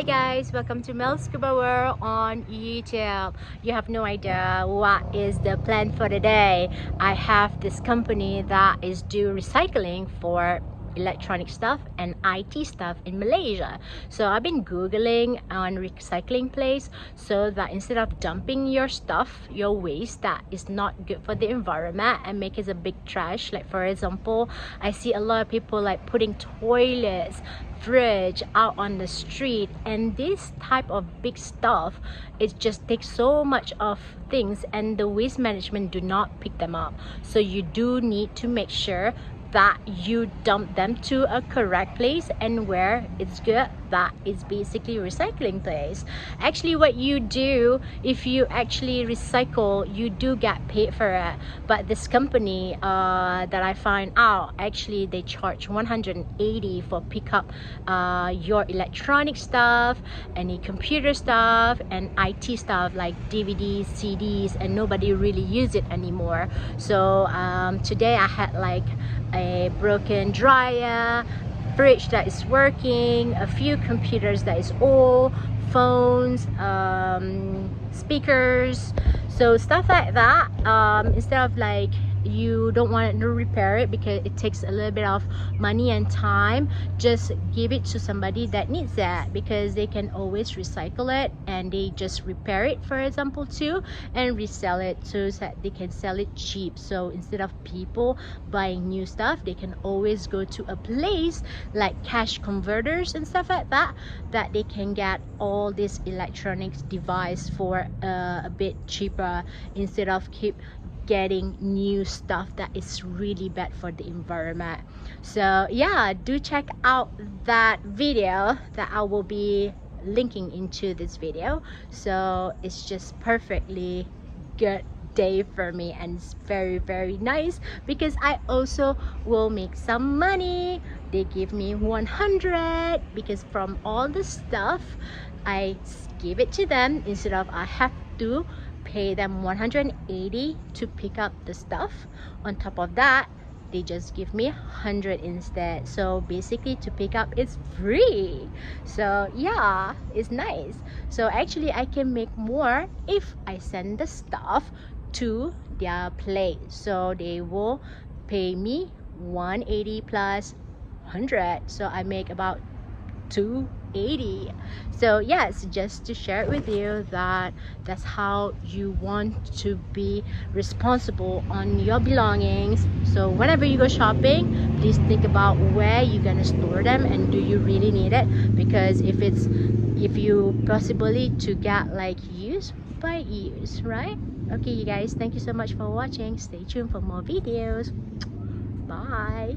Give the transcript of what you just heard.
Hi guys, welcome to Mel Scuba World on YouTube. You have no idea what is the plan for the day. I have this company that is do recycling for electronic stuff and IT stuff in Malaysia. So I've been googling on recycling place so that instead of dumping your stuff, your waste that is not good for the environment and make it a big trash, like for example, I see a lot of people like putting toilets, fridge out on the street, and this type of big stuff, it just takes so much of things and the waste management do not pick them up. So you do need to make sure that you dump them to a correct place, and where it's good, that is basically recycling place. Actually what you do, if you actually recycle, you do get paid for it, but this company that I find out, actually they charge 180 for pick up your electronic stuff, any computer stuff and IT stuff like DVDs, CDs, and nobody really use it anymore. So today I had like a broken dryer, fridge that is working, a few computers that is old, phones, speakers, so stuff like that. Instead of like, you don't want to repair it because it takes a little bit of money and time, just give it to somebody that needs that, because they can always recycle it and they just repair it, for example, too, and resell it so that they can sell it cheap. So instead of people buying new stuff, they can always go to a place like cash converters and stuff like that, that they can get all these electronics device for a bit cheaper, instead of keep getting new stuff that is really bad for the environment. So yeah, do check out that video that I will be linking into this video. So it's just perfectly good day for me, and it's very nice because I also will make some money. They give me 100 because from all the stuff I give it to them, instead of I have to pay them 180 to pick up the stuff. On top of that, they just give me 100 instead. So basically to pick up it's free. So yeah, it's nice. So actually I can make more if I send the stuff to their place. So they will pay me 180 plus 100, so I make about 280. So yes, just to share it with you that that's how you want to be responsible on your belongings. So whenever you go shopping, please think about where you're gonna store them and do you really need it, because if you possibly to get like use by use, right? Okay you guys, thank you so much for watching. Stay tuned for more videos. Bye.